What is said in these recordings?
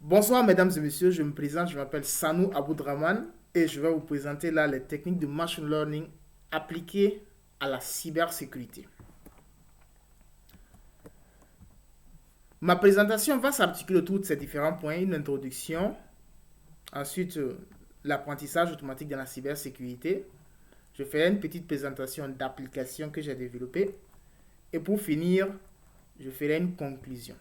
Bonsoir mesdames et messieurs, je me présente, je m'appelle Sanou Aboudraman et je vais vous présenter là les techniques de machine learning appliquées à la cybersécurité. Ma présentation va s'articuler autour de ces différents points, une introduction, ensuite l'apprentissage automatique dans la cybersécurité. Je ferai une petite présentation d'applications que j'ai développées et pour finir, je ferai une conclusion.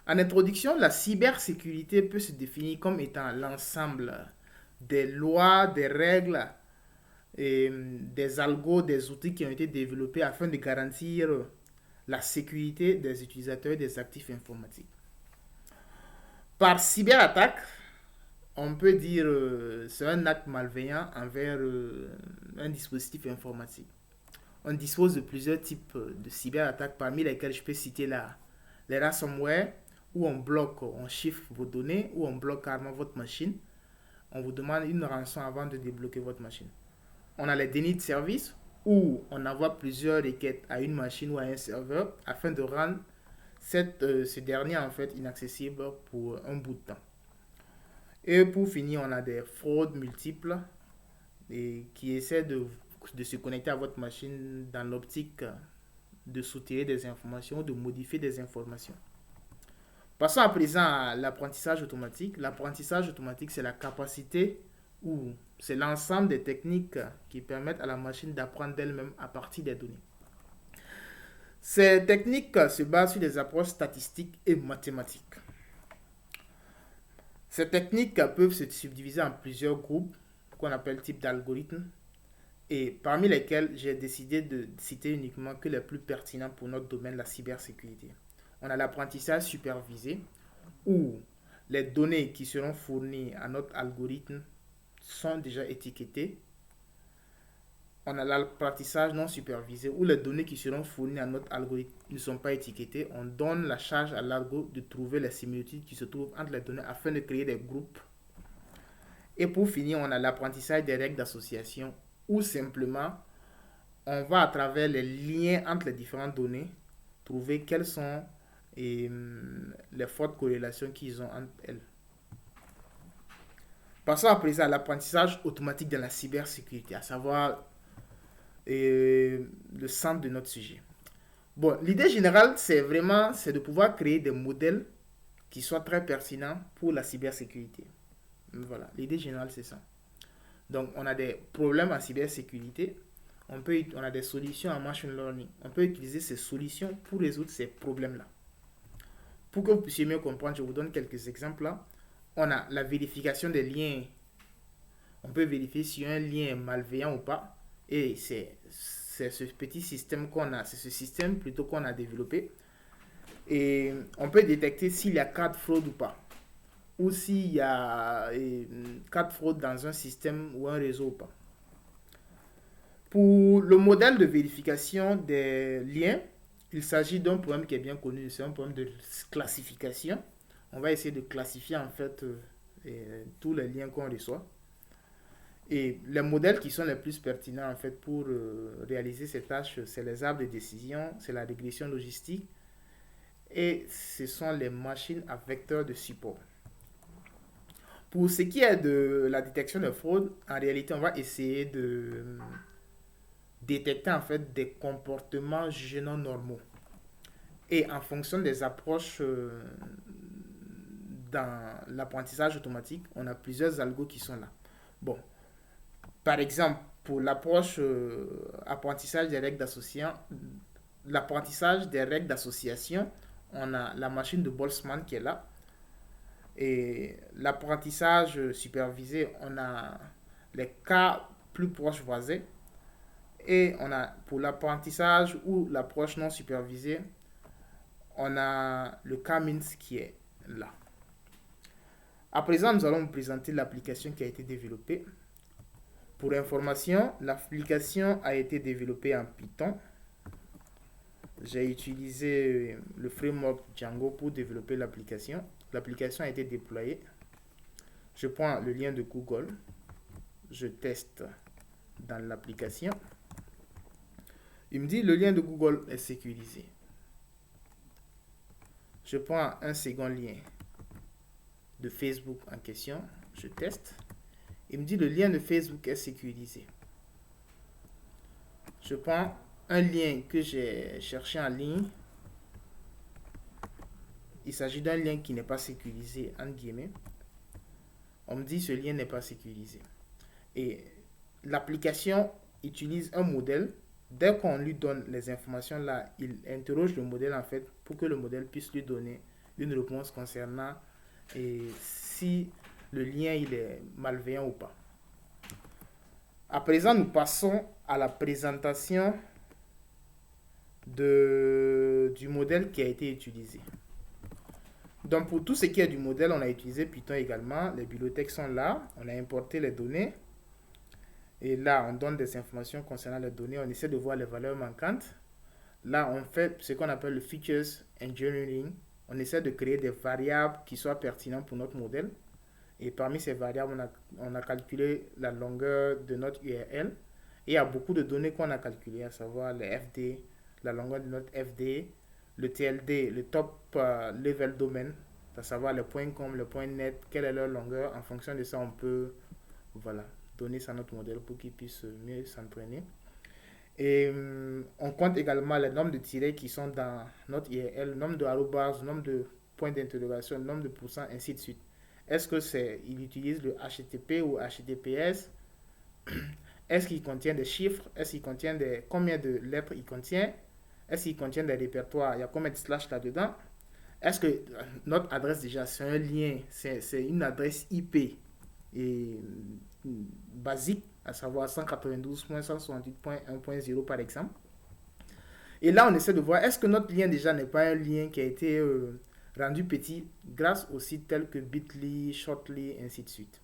En introduction, la cybersécurité peut se définir comme étant l'ensemble des lois, des règles et des algos, des outils qui ont été développés afin de garantir la sécurité des utilisateurs des actifs informatiques. Par cyberattaque, on peut dire c'est un acte malveillant envers un dispositif informatique. On dispose de plusieurs types de cyberattaques, parmi lesquelles je peux citer les ransomware, où on bloque, on chiffre vos données, où on bloque carrément votre machine. On vous demande une rançon avant de débloquer votre machine. On a les dénis de service, où on envoie plusieurs requêtes à une machine ou à un serveur afin de rendre ce dernier en fait inaccessible pour un bout de temps. Et pour finir, on a des fraudes multiples et qui essaient de se connecter à votre machine dans l'optique de soutirer des informations, de modifier des informations. Passons à présent à l'apprentissage automatique. L'apprentissage automatique, c'est la capacité ou c'est l'ensemble des techniques qui permettent à la machine d'apprendre d'elle-même à partir des données. Ces techniques se basent sur des approches statistiques et mathématiques. Ces techniques peuvent se subdiviser en plusieurs groupes qu'on appelle types d'algorithmes et parmi lesquels j'ai décidé de citer uniquement que les plus pertinents pour notre domaine, la cybersécurité. On a l'apprentissage supervisé où les données qui seront fournies à notre algorithme sont déjà étiquetées. On a l'apprentissage non supervisé où les données qui seront fournies à notre algorithme ne sont pas étiquetées. On donne la charge à l'algo de trouver les similitudes qui se trouvent entre les données afin de créer des groupes. Et pour finir, on a l'apprentissage des règles d'association où simplement on va à travers les liens entre les différentes données trouver quelles sont les fortes corrélations qu'ils ont entre elles. Passons à présent à l'apprentissage automatique dans la cybersécurité, à savoir le centre de notre sujet. Bon, l'idée générale, c'est de pouvoir créer des modèles qui soient très pertinents pour la cybersécurité. Voilà, l'idée générale, c'est ça. Donc, on a des problèmes en cybersécurité, on a des solutions en machine learning. On peut utiliser ces solutions pour résoudre ces problèmes-là. Pour que vous puissiez mieux comprendre, je vous donne quelques exemples là. On a la vérification des liens. On peut vérifier si un lien est malveillant ou pas. Et c'est ce petit système qu'on a, c'est ce système plutôt qu'on a développé. Et on peut détecter s'il y a cas de fraude ou pas. Ou s'il y a cas de fraude dans un système ou un réseau ou pas. Pour le modèle de vérification des liens, il s'agit d'un problème qui est bien connu, c'est un problème de classification. On va essayer de classifier en fait tous les liens qu'on reçoit. Et les modèles qui sont les plus pertinents en fait pour réaliser ces tâches, c'est les arbres de décision, c'est la régression logistique et ce sont les machines à vecteurs de support. Pour ce qui est de la détection de fraude, en réalité, on va essayer de détecter en fait des comportements jugés non normaux. Et en fonction des approches dans l'apprentissage automatique, on a plusieurs algos qui sont là. Bon, par exemple, pour l'approche apprentissage des règles d'association, on a la machine de Boltzmann qui est là. Et l'apprentissage supervisé, on a les cas plus proches voisins. Et on a pour l'apprentissage ou l'approche non supervisée, on a le K-means qui est là. À présent, nous allons vous présenter l'application qui a été développée. Pour information, l'application a été développée en Python. J'ai utilisé le framework Django pour développer l'application. L'application a été déployée. Je prends le lien de Google. Je teste dans l'application. Il me dit le lien de Google est sécurisé. Je prends un second lien. de Facebook en question. Je teste. Il me dit le lien de Facebook est sécurisé. Je prends un lien que j'ai cherché en ligne. Il s'agit d'un lien qui n'est pas sécurisé, entre guillemets. On me dit ce lien n'est pas sécurisé. Et l'application utilise un modèle. Dès qu'on lui donne les informations là, il interroge le modèle en fait pour que le modèle puisse lui donner une réponse concernant si le lien il est malveillant ou pas. À présent, nous passons à la présentation du modèle qui a été utilisé. Donc pour tout ce qui est du modèle, on a utilisé Python également. Les bibliothèques sont là. On a importé les données. Et là, on donne des informations concernant les données. On essaie de voir les valeurs manquantes. Là, on fait ce qu'on appelle le Features Engineering. On essaie de créer des variables qui soient pertinentes pour notre modèle. Et parmi ces variables, on a calculé la longueur de notre URL. Et il y a beaucoup de données qu'on a calculées, à savoir les FD, la longueur de notre FD, le TLD, le top level domain, à savoir les points .com, les points .net, quelle est leur longueur. En fonction de ça, on peut donner ça à notre modèle pour qu'il puisse mieux s'entraîner. Et on compte également les nombres de tirets qui sont dans notre URL, le nombre de arrobas, le nombre de points d'interrogation, le nombre de pourcents, ainsi de suite. Est-ce que il utilise le HTTP ou HTTPS? Est-ce qu'il contient des chiffres? Est-ce qu'il contient combien de lettres il contient? Est-ce qu'il contient des répertoires? Il y a combien de slash là-dedans? Est-ce que notre adresse déjà, c'est un lien, c'est une adresse IP basique, à savoir 192.168.1.0 par exemple. Et là, on essaie de voir, est-ce que notre lien déjà n'est pas un lien qui a été rendu petit grâce aux sites tels que Bitly, Shortly, ainsi de suite.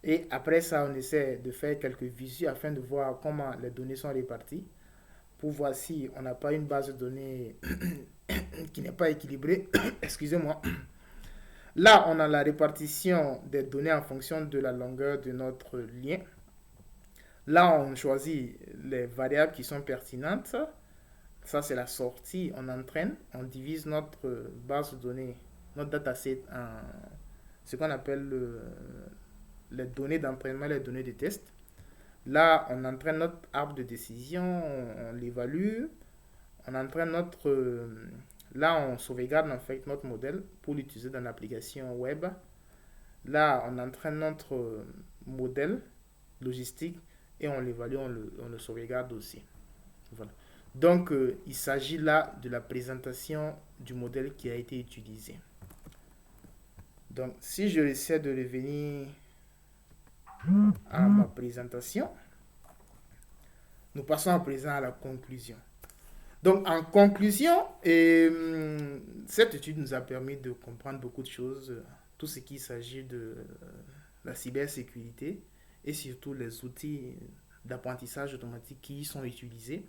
Et après ça, on essaie de faire quelques visus afin de voir comment les données sont réparties, pour voir si on n'a pas une base de données qui n'est pas équilibrée. Excusez-moi. Là, on a la répartition des données en fonction de la longueur de notre lien. Là, on choisit les variables qui sont pertinentes. Ça, c'est la sortie. On entraîne, on divise notre base de données, notre dataset en ce qu'on appelle les données d'entraînement, les données de test. Là, on entraîne notre arbre de décision, on l'évalue. On entraîne là, on sauvegarde en fait notre modèle pour l'utiliser dans l'application web. Là, on entraîne notre modèle logistique et on l'évalue, on le sauvegarde aussi. Voilà. Donc, il s'agit là de la présentation du modèle qui a été utilisé. Donc, si je essaie de revenir à ma présentation, nous passons à présent à la conclusion. Donc, en conclusion, cette étude nous a permis de comprendre beaucoup de choses, tout ce qui s'agit de la cybersécurité et surtout les outils d'apprentissage automatique qui y sont utilisés.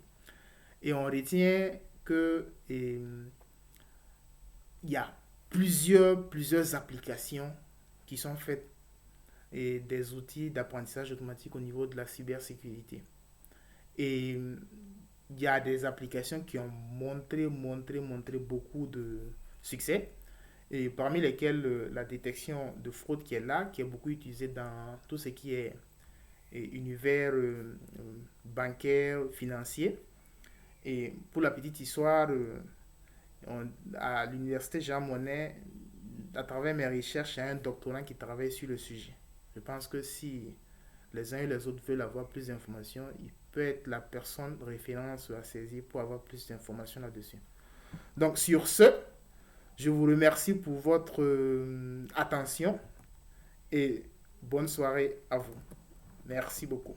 Et on retient que il y a plusieurs applications qui sont faites et des outils d'apprentissage automatique au niveau de la cybersécurité. Et il y a des applications qui ont montré beaucoup de succès, et parmi lesquelles la détection de fraude qui est là, qui est beaucoup utilisée dans tout ce qui est univers bancaire, financier. Et pour la petite histoire, à l'université Jean Monnet, à travers mes recherches, il y a un doctorant qui travaille sur le sujet. Je pense que si les uns et les autres veulent avoir plus d'informations, il peut être la personne de référence à saisir pour avoir plus d'informations là-dessus. Donc sur ce, je vous remercie pour votre attention et bonne soirée à vous. Merci beaucoup.